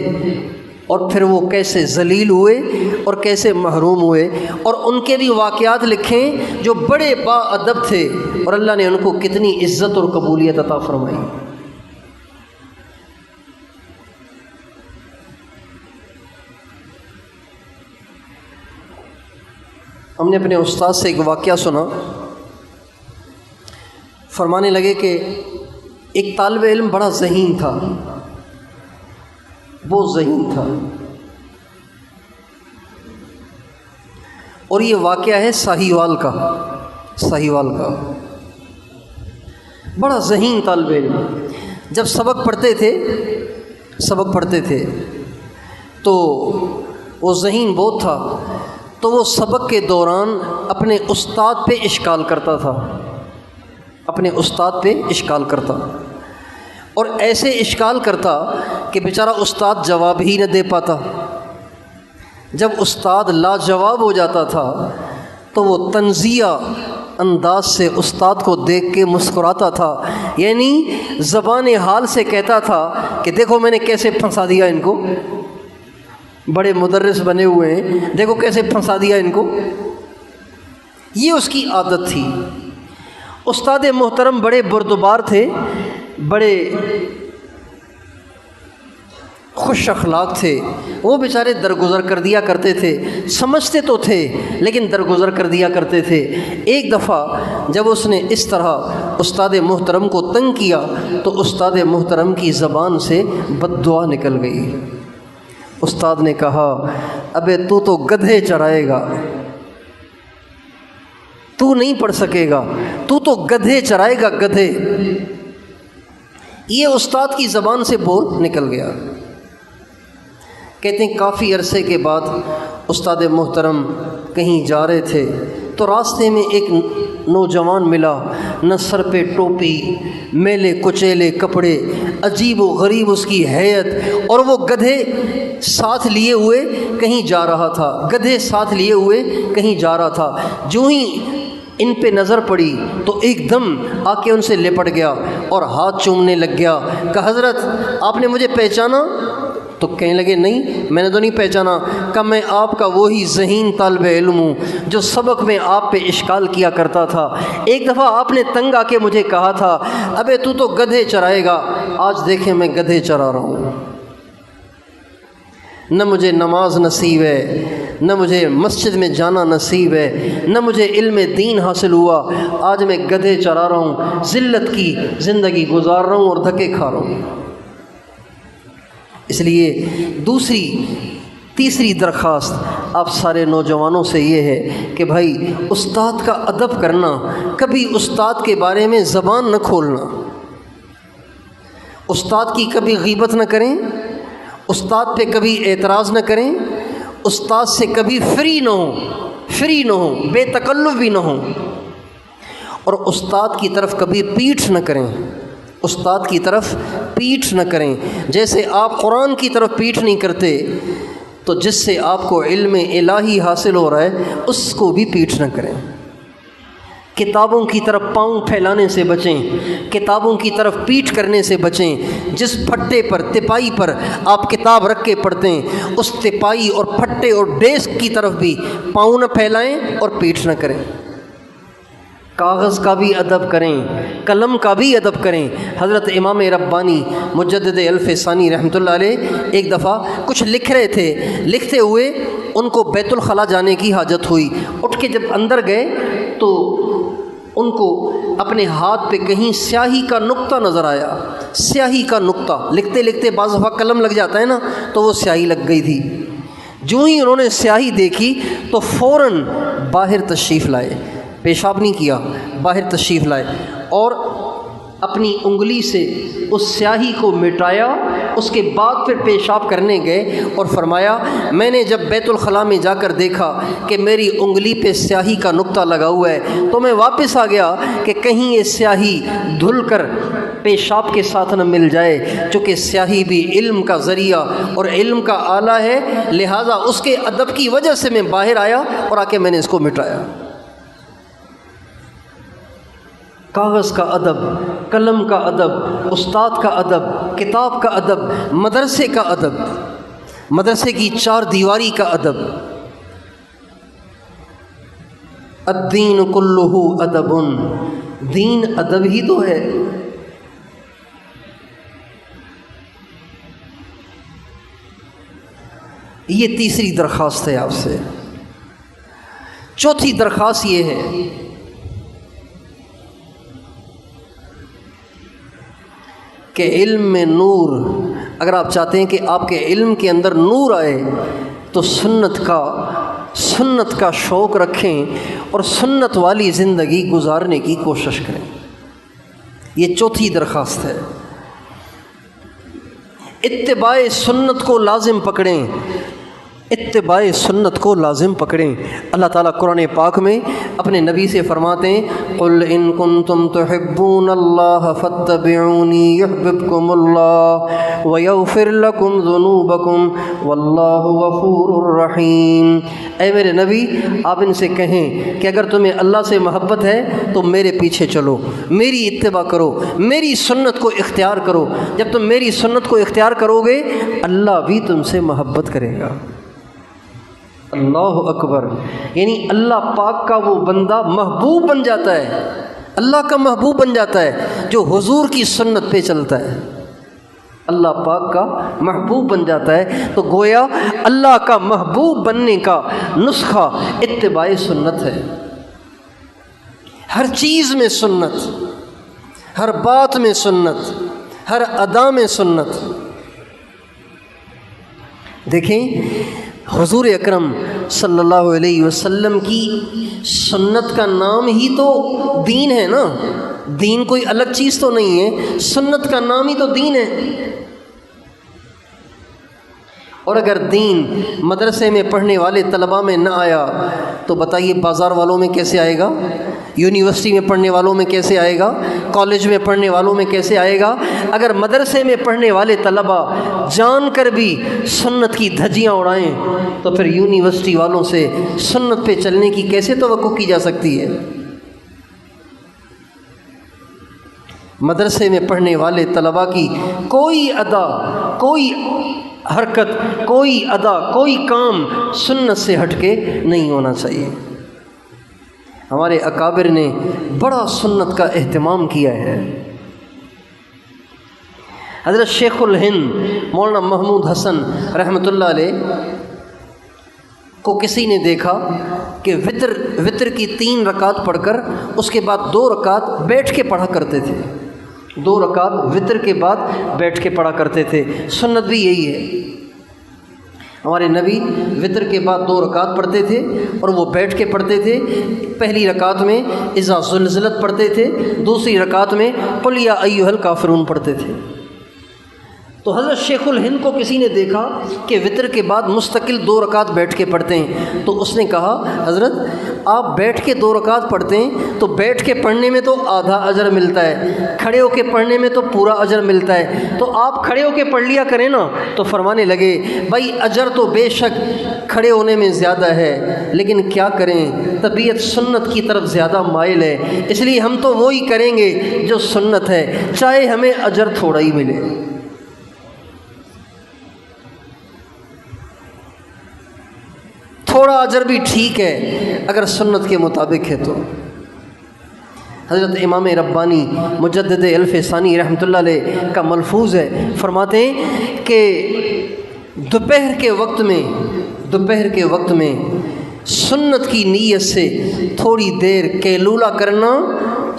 اور پھر وہ کیسے ذلیل ہوئے اور کیسے محروم ہوئے، اور ان کے بھی واقعات لکھیں جو بڑے با ادب تھے اور اللہ نے ان کو کتنی عزت اور قبولیت عطا فرمائی۔ ہم نے اپنے استاد سے ایک واقعہ سنا، فرمانے لگے کہ ایک طالب علم بڑا ذہین تھا، بہت ذہین تھا، اور یہ واقعہ ہے ساہیوال کا بڑا ذہین طالب علم۔ جب سبق پڑھتے تھے تو وہ ذہین بہت تھا، تو وہ سبق کے دوران اپنے استاد پہ اشکال کرتا، اور ایسے اشکال کرتا کہ بیچارہ استاد جواب ہی نہ دے پاتا۔ جب استاد لاجواب ہو جاتا تھا تو وہ طنزیہ انداز سے استاد کو دیکھ کے مسکراتا تھا، یعنی زبان حال سے کہتا تھا کہ دیکھو میں نے کیسے پھنسا دیا ان کو، بڑے مدرس بنے ہوئے ہیں، دیکھو کیسے پھنسا دیا ان کو۔ یہ اس کی عادت تھی۔ استاد محترم بڑے بردبار تھے، بڑے خوش اخلاق تھے، وہ بیچارے درگزر کر دیا کرتے تھے، سمجھتے تو تھے لیکن درگزر کر دیا کرتے تھے۔ ایک دفعہ جب اس نے اس طرح استاد محترم کو تنگ کیا تو استاد محترم کی زبان سے بد دعا نکل گئی۔ استاد نے کہا ابے تو گدھے چرائے گا، تو نہیں پڑھ سکے گا، تو گدھے چرائے گا، گدھے۔ یہ استاد کی زبان سے بول نکل گیا۔ کہتے ہیں کافی عرصے کے بعد استاد محترم کہیں جا رہے تھے تو راستے میں ایک نوجوان ملا، نہ سر پہ ٹوپی، میلے کچیلے کپڑے، عجیب و غریب اس کی ہیئت، اور وہ گدھے ساتھ لیے ہوئے کہیں جا رہا تھا۔ جو ہی ان پہ نظر پڑی تو ایک دم آ کے ان سے لپٹ گیا اور ہاتھ چومنے لگ گیا کہ حضرت آپ نے مجھے پہچانا؟ تو کہنے لگے نہیں میں نے تو نہیں پہچانا۔ کہ میں آپ کا وہی ذہین طالب علم ہوں جو سبق میں آپ پہ اشکال کیا کرتا تھا۔ ایک دفعہ آپ نے تنگ آ کے مجھے کہا تھا ابے تو گدھے چرائے گا، آج دیکھیں میں گدھے چرا رہا ہوں۔ نہ مجھے نماز نصیب ہے، نہ مجھے مسجد میں جانا نصیب ہے، نہ مجھے علم دین حاصل ہوا، آج میں گدھے چرا رہا ہوں، ذلت کی زندگی گزار رہا ہوں اور دھکے کھا رہا ہوں۔ اس لیے دوسری تیسری درخواست آپ سارے نوجوانوں سے یہ ہے کہ بھائی استاد کا ادب کرنا، کبھی استاد کے بارے میں زبان نہ کھولنا، استاد کی کبھی غیبت نہ کریں، استاد پہ کبھی اعتراض نہ کریں، استاد سے کبھی فری نہ ہوں، بے تکلف بھی نہ ہوں، اور استاد کی طرف کبھی پیٹھ نہ کریں، استاد کی طرف پیٹھ نہ کریں۔ جیسے آپ قرآن کی طرف پیٹھ نہیں کرتے تو جس سے آپ کو علم الہی حاصل ہو رہا ہے اس کو بھی پیٹھ نہ کریں۔ کتابوں کی طرف پاؤں پھیلانے سے بچیں، کتابوں کی طرف پیٹھ کرنے سے بچیں۔ جس پھٹے پر، تپائی پر آپ کتاب رکھ کے پڑھتے ہیں، اس تپائی اور پھٹے اور ڈیسک کی طرف بھی پاؤں نہ پھیلائیں اور پیٹھ نہ کریں۔ کاغذ کا بھی ادب کریں، قلم کا بھی ادب کریں۔ حضرت امام ربانی مجدد الف ثانی رحمۃ اللہ علیہ ایک دفعہ کچھ لکھ رہے تھے، لکھتے ہوئے ان کو بیت الخلاء جانے کی حاجت ہوئی۔ اٹھ کے جب اندر گئے تو ان کو اپنے ہاتھ پہ کہیں سیاہی کا نقطہ نظر آیا، سیاہی کا نقطہ، لکھتے لکھتے بعض دفعہ قلم لگ جاتا ہے نا، تو وہ سیاہی لگ گئی تھی۔ جو ہی انہوں نے سیاہی دیکھی تو فوراً باہر تشریف لائے، پیشاب نہیں کیا، باہر تشریف لائے اور اپنی انگلی سے اس سیاہی کو مٹایا۔ اس کے بعد پھر پیشاب کرنے گئے اور فرمایا میں نے جب بیت الخلاء میں جا کر دیکھا کہ میری انگلی پہ سیاہی کا نقطہ لگا ہوا ہے تو میں واپس آ گیا کہ کہیں یہ سیاہی دھل کر پیشاب کے ساتھ نہ مل جائے، چونکہ سیاہی بھی علم کا ذریعہ اور علم کا آلہ ہے، لہٰذا اس کے ادب کی وجہ سے میں باہر آیا اور آ کے میں نے اس کو مٹایا۔ کاغذ کا ادب، قلم کا ادب، استاد کا ادب، کتاب کا ادب، مدرسے کا ادب، مدرسے کی چار دیواری کا ادب۔ الدین کلہ ادب، دین ادب ہی تو ہے۔ یہ تیسری درخواست ہے آپ سے۔ چوتھی درخواست یہ ہے کہ علم میں نور، اگر آپ چاہتے ہیں کہ آپ کے علم کے اندر نور آئے تو سنت کا شوق رکھیں اور سنت والی زندگی گزارنے کی کوشش کریں۔ یہ چوتھی درخواست ہے۔ اتباع سنت کو لازم پکڑیں، اتباع سنت کو لازم پکڑیں۔ اللہ تعالیٰ قرآن پاک میں اپنے نبی سے فرماتے ہیں قل ان کنتم تحبون اللہ فاتبعونی یحببکم اللہ ویغفر لکم ذنوبکم واللہ غفور الرحیم۔ اے میرے نبی آپ ان سے کہیں کہ اگر تمہیں اللہ سے محبت ہے تو میرے پیچھے چلو، میری اتباع کرو، میری سنت کو اختیار کرو۔ جب تم میری سنت کو اختیار کرو گے اللہ بھی تم سے محبت کرے گا۔ اللہ اکبر، یعنی اللہ پاک کا وہ بندہ محبوب بن جاتا ہے، اللہ کا محبوب بن جاتا ہے جو حضور کی سنت پہ چلتا ہے، اللہ پاک کا محبوب بن جاتا ہے۔ تو گویا اللہ کا محبوب بننے کا نسخہ اتباع سنت ہے۔ ہر چیز میں سنت، ہر بات میں سنت، ہر ادا میں سنت۔ دیکھیں حضور اکرم صلی اللہ علیہ وسلم کی سنت کا نام ہی تو دین ہے نا، دین کوئی الگ چیز تو نہیں ہے، سنت کا نام ہی تو دین ہے۔ اور اگر دین مدرسے میں پڑھنے والے طلباء میں نہ آیا تو بتائیے بازار والوں میں کیسے آئے گا، یونیورسٹی میں پڑھنے والوں میں کیسے آئے گا، کالج میں پڑھنے والوں میں کیسے آئے گا؟ اگر مدرسے میں پڑھنے والے طلباء جان کر بھی سنت کی دھجیاں اڑائیں تو پھر یونیورسٹی والوں سے سنت پہ چلنے کی کیسے توقع کی جا سکتی ہے؟ مدرسے میں پڑھنے والے طلباء کی کوئی ادا، کوئی حرکت، کوئی ادا، کوئی کام سنت سے ہٹ کے نہیں ہونا چاہیے۔ ہمارے اکابر نے بڑا سنت کا اہتمام کیا ہے۔ حضرت شیخ الہند مولانا محمود حسن رحمۃ اللہ علیہ کو کسی نے دیکھا کہ وطر کی 3 رکعت پڑھ کر اس کے بعد 2 رکعت بیٹھ کے پڑھا کرتے تھے، 2 رکعت وطر کے بعد بیٹھ کے پڑھا کرتے تھے، سنت بھی یہی ہے۔ ہمارے نبی وطر کے بعد 2 رکعت پڑھتے تھے اور وہ بیٹھ کے پڑھتے تھے۔ پہلی رکعت میں اذا زلزلت پڑھتے تھے، دوسری رکعت میں قل یا ایھا الکافرون پڑھتے تھے۔ تو حضرت شیخ الہند کو کسی نے دیکھا کہ وطر کے بعد مستقل 2 رکعت بیٹھ کے پڑھتے ہیں، تو اس نے کہا حضرت آپ بیٹھ کے 2 رکعت پڑھتے ہیں تو بیٹھ کے پڑھنے میں تو آدھا اجر ملتا ہے، کھڑے ہو کے پڑھنے میں تو پورا اجر ملتا ہے، تو آپ کھڑے ہو کے پڑھ لیا کریں نا۔ تو فرمانے لگے بھائی اجر تو بے شک کھڑے ہونے میں زیادہ ہے، لیکن کیا کریں، طبیعت سنت کی طرف زیادہ مائل ہے، اس لیے ہم تو وہی کریں گے جو سنت ہے، چاہے ہمیں اجر تھوڑا ہی ملے۔ تھوڑا اجر بھی ٹھیک ہے اگر سنت کے مطابق ہے تو۔ حضرت امام ربانی مجدد الف ثانی رحمۃ اللہ علیہ کا ملفوظ ہے، فرماتے ہیں کہ دوپہر کے وقت میں سنت کی نیت سے تھوڑی دیر قیلولہ کرنا،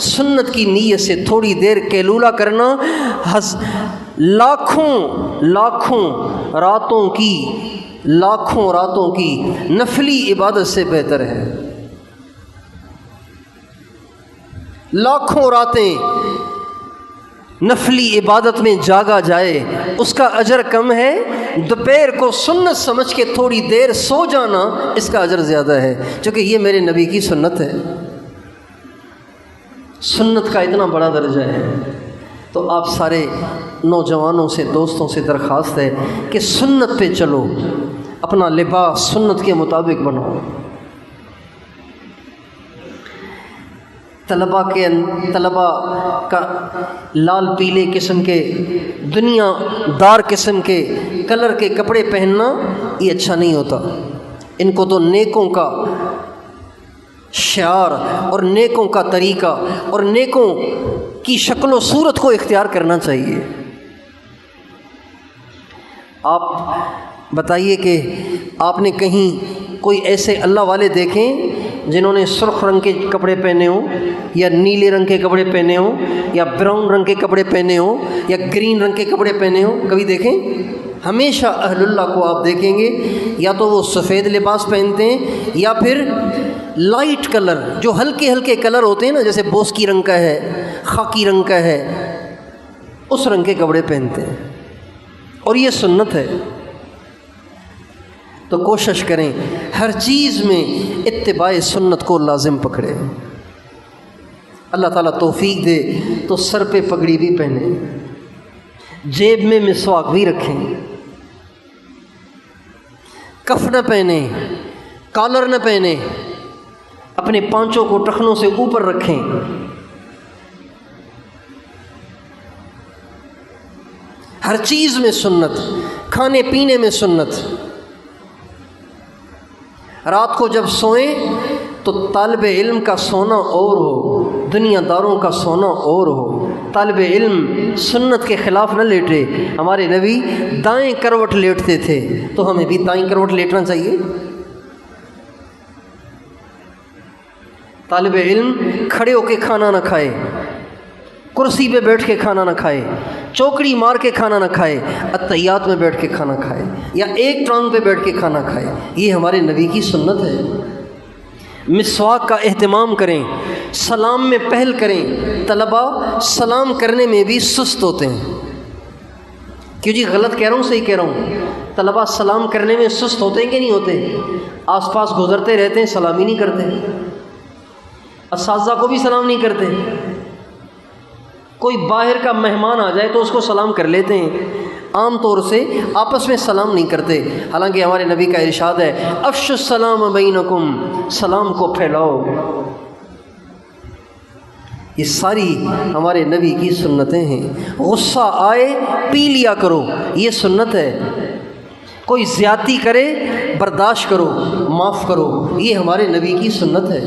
سنت کی نیت سے تھوڑی دیر قیلولہ کرنا لاکھوں راتوں کی نفلی عبادت سے بہتر ہے۔ لاکھوں راتیں نفلی عبادت میں جاگا جائے اس کا اجر کم ہے، دوپہر کو سنت سمجھ کے تھوڑی دیر سو جانا اس کا اجر زیادہ ہے، چونکہ یہ میرے نبی کی سنت ہے۔ سنت کا اتنا بڑا درجہ ہے، تو آپ سارے نوجوانوں سے، دوستوں سے درخواست ہے کہ سنت پہ چلو، اپنا لباس سنت کے مطابق بناؤ۔ طلباء کا لال پیلے قسم کے، دنیا دار قسم کے کلر کے کپڑے پہننا یہ اچھا نہیں ہوتا۔ ان کو تو نیکوں کا شعار اور نیکوں کا طریقہ اور نیکوں کی شکل و صورت کو اختیار کرنا چاہیے۔ آپ بتائیے کہ آپ نے کہیں کوئی ایسے اللہ والے دیکھیں جنہوں نے سرخ رنگ کے کپڑے پہنے ہوں، یا نیلے رنگ کے کپڑے پہنے ہوں، یا براؤن رنگ کے کپڑے پہنے ہوں، یا گرین رنگ کے کپڑے پہنے ہوں؟ کبھی دیکھیں؟ ہمیشہ اہل اللہ کو آپ دیکھیں گے یا تو وہ سفید لباس پہنتے ہیں یا پھر لائٹ کلر، جو ہلکے ہلکے کلر ہوتے ہیں نا، جیسے بوسکی رنگ کا ہے، خاکی رنگ کا ہے، اس رنگ کے کپڑے پہنتے ہیں، اور یہ سنت ہے۔ تو کوشش کریں ہر چیز میں اتباع سنت کو لازم پکڑیں۔ اللہ تعالیٰ توفیق دے تو سر پہ پگڑی بھی پہنیں، جیب میں مسواک بھی رکھیں، کف نہ پہنیں، کالر نہ پہنیں، اپنے پانچوں کو ٹخنوں سے اوپر رکھیں۔ ہر چیز میں سنت، کھانے پینے میں سنت۔ رات کو جب سوئیں تو طالب علم کا سونا اور ہو، دنیا داروں کا سونا اور ہو۔ طالب علم سنت کے خلاف نہ لیٹے۔ ہمارے نبی دائیں کروٹ لیٹتے تھے، تو ہمیں بھی دائیں کروٹ لیٹنا چاہیے۔ طالب علم کھڑے ہو کے کھانا نہ کھائے، کرسی پہ بیٹھ کے کھانا نہ کھائے، چوکڑی مار کے کھانا نہ کھائے، اتحیات میں بیٹھ کے کھانا کھائے، یا ایک ٹانگ پہ بیٹھ کے کھانا کھائے۔ یہ ہمارے نبی کی سنت ہے۔ مسواک کا اہتمام کریں، سلام میں پہل کریں۔ طلباء سلام کرنے میں بھی سست ہوتے ہیں۔ کیوں جی، غلط کہہ رہا ہوں صحیح کہہ رہا ہوں؟ طلباء سلام کرنے میں سست ہوتے ہیں کہ نہیں ہوتے؟ آس پاس گزرتے رہتے ہیں، سلام ہی نہیں کرتے۔ اساتذہ کو بھی سلام نہیں کرتے۔ کوئی باہر کا مہمان آ جائے تو اس کو سلام کر لیتے ہیں، عام طور سے آپس میں سلام نہیں کرتے۔ حالانکہ ہمارے نبی کا ارشاد ہے افشوا السلام بینکم، سلام کو پھیلاؤ۔ یہ ساری ہمارے نبی کی سنتیں ہیں۔ غصہ آئے پی لیا کرو، یہ سنت ہے۔ کوئی زیادتی کرے برداشت کرو، معاف کرو، یہ ہمارے نبی کی سنت ہے۔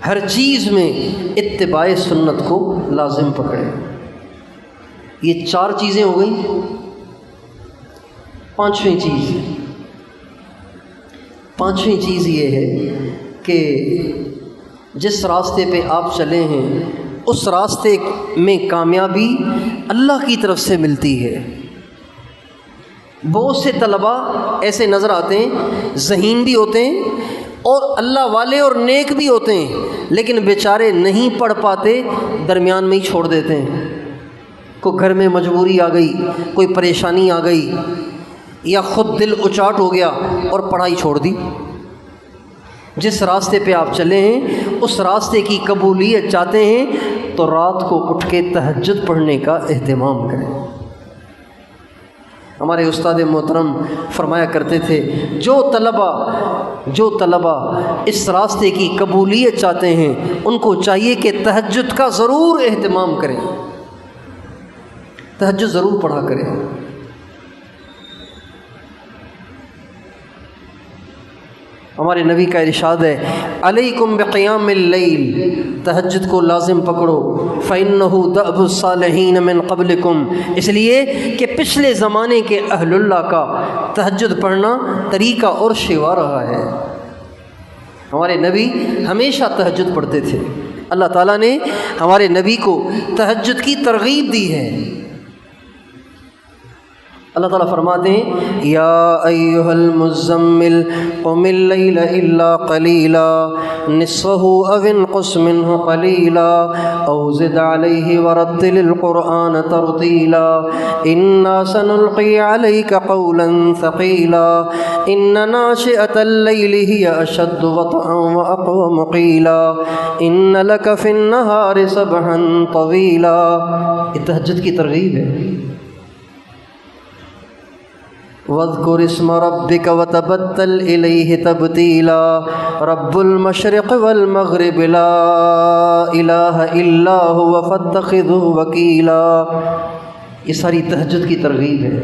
ہر چیز میں اتباع سنت کو لازم پکڑیں۔ یہ 4 چیزیں ہو گئیں۔ 5ویں چیز یہ ہے کہ جس راستے پہ آپ چلے ہیں اس راستے میں کامیابی اللہ کی طرف سے ملتی ہے۔ بہت سے طلباء ایسے نظر آتے ہیں، ذہین بھی ہوتے ہیں اور اللہ والے اور نیک بھی ہوتے ہیں، لیکن بیچارے نہیں پڑھ پاتے، درمیان میں ہی چھوڑ دیتے ہیں۔ کوئی گھر میں مجبوری آ گئی، کوئی پریشانی آ گئی، یا خود دل اچاٹ ہو گیا اور پڑھائی چھوڑ دی۔ جس راستے پہ آپ چلے ہیں اس راستے کی قبولیت چاہتے ہیں تو رات کو اٹھ کے تہجد پڑھنے کا اہتمام کریں۔ ہمارے استاد محترم فرمایا کرتے تھے، جو طلباء اس راستے کی قبولیت چاہتے ہیں ان کو چاہیے کہ تہجد کا ضرور اہتمام کریں، تہجد ضرور پڑھا کریں۔ ہمارے نبی کا ارشاد ہے، علیکم بقیام اللیل، تہجد کو لازم پکڑو، فإنہ دأب الصالحین من قبلکم، اس لیے کہ پچھلے زمانے کے اہل اللہ کا تہجد پڑھنا طریقہ اور شیوا رہا ہے۔ ہمارے نبی ہمیشہ تہجد پڑھتے تھے۔ اللہ تعالیٰ نے ہمارے نبی کو تہجد کی ترغیب دی ہے۔ اللہ تعالیٰ فرماتے ہیں، یا ایھا المزمل قم اللیل الا قلیلا نصفہ او انقص منہ قلیلا او زد علیہ ورتل القرآن ترتیلا انا سنلقی علیک قولا ثقیلا ان ناشئۃ اللیل ہی اشد وطئا واقوم قیلا ان لک فی النہار سبحا طویلا۔ یہ تہجد کی ترغیب ہے۔ وَاذْكُرِ اسْمَ رَبِّكَ وَتَبَتَّلْ إِلَيْهِ تَبْتِيلًا رَبُّ الْمَشْرِقِ وَالْمَغْرِبِ لَا إِلَٰهَ إِلَّا هُوَ فَاتَّخِذْهُ وَكِيلًا۔ یہ ساری تہجد کی ترغیب ہے۔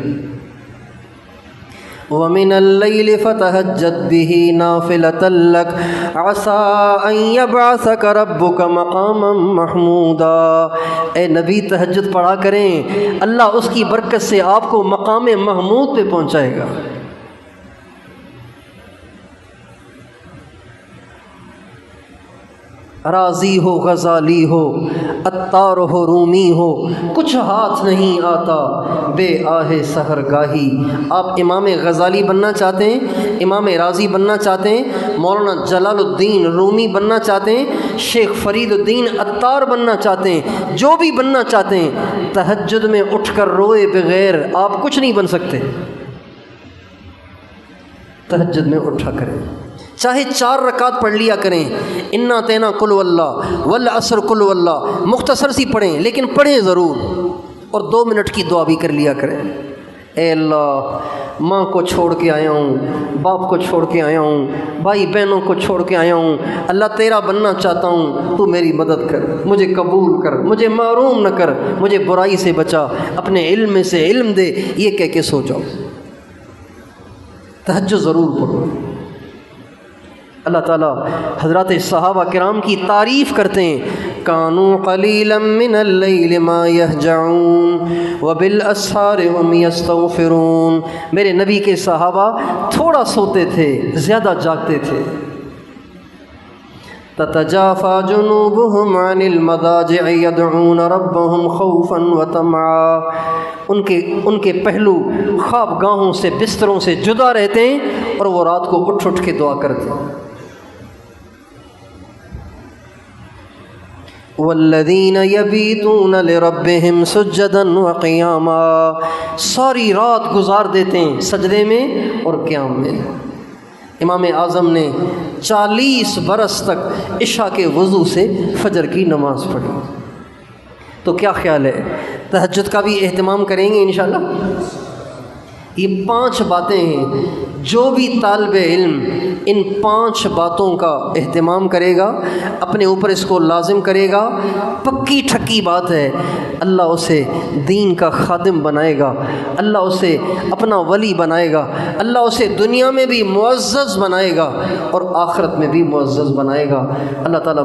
وَمِنَ اللَّيْلِ فَتَهَجَّدْ بِهِ نَافِلَةً لَكَ عَسَىٰ أَن يَبْعَثَكَ رَبُّكَ مَقَامًا مَحْمُودًا۔ اے نبی تہجد پڑھا کریں، اللہ اس کی برکت سے آپ کو مقام محمود پہ پہنچائے گا۔ راضی ہو غزالی ہو عطار ہو رومی ہو، کچھ ہاتھ نہیں آتا بے آہ سحر گاہی۔ آپ امام غزالی بننا چاہتے ہیں، امام راضی بننا چاہتے ہیں، مولانا جلال الدین رومی بننا چاہتے ہیں، شیخ فرید الدین عطار بننا چاہتے ہیں، جو بھی بننا چاہتے ہیں، تہجد میں اٹھ کر روئے بغیر آپ کچھ نہیں بن سکتے۔ تہجد میں اٹھا کریں، چاہے 4 رکعت پڑھ لیا کریں، انا اعطیناک قل واللہ والعصر قل واللہ، مختصر سی پڑھیں لیکن پڑھیں ضرور، اور 2 منٹ کی دعا بھی کر لیا کریں۔ اے اللہ، ماں کو چھوڑ کے آیا ہوں، باپ کو چھوڑ کے آیا ہوں، بھائی بہنوں کو چھوڑ کے آیا ہوں، اللہ تیرا بننا چاہتا ہوں، تو میری مدد کر، مجھے قبول کر، مجھے محروم نہ کر، مجھے برائی سے بچا، اپنے علم میں سے علم دے، یہ کہہ کے سو جاؤ۔ تہجد ضرور پڑھو۔ اللہ تعالیٰ حضرات صحابہ کرام کی تعریف کرتے ہیں، کانوا قلیلا من اللیل ما یہجعون وبالاسحار هم یستغفرون۔ میرے نبی کے صحابہ تھوڑا سوتے تھے، زیادہ جاگتے تھے۔ تتجافى جنوبهم عن المضاجع يدعون ربهم خوفا وطمعا۔ ان کے پہلو خواب گاہوں سے، بستروں سے جدا رہتے ہیں اور وہ رات کو اٹھ اٹھ کے دعا کرتے ہیں۔ والذین یبیتون لربهم سجدا وقیاما، ساری رات گزار دیتے ہیں سجدے میں اور قیام میں۔ امام اعظم نے 40 برس تک عشاء کے وضو سے فجر کی نماز پڑھی۔ تو کیا خیال ہے، تہجد کا بھی اہتمام کریں گے انشاءاللہ؟ یہ 5 باتیں ہیں، جو بھی طالب علم ان 5 باتوں کا اہتمام کرے گا، اپنے اوپر اس کو لازم کرے گا، پکی ٹھکی بات ہے، اللہ اسے دین کا خادم بنائے گا، اللہ اسے اپنا ولی بنائے گا، اللہ اسے دنیا میں بھی معزز بنائے گا اور آخرت میں بھی معزز بنائے گا۔ اللہ تعالیٰ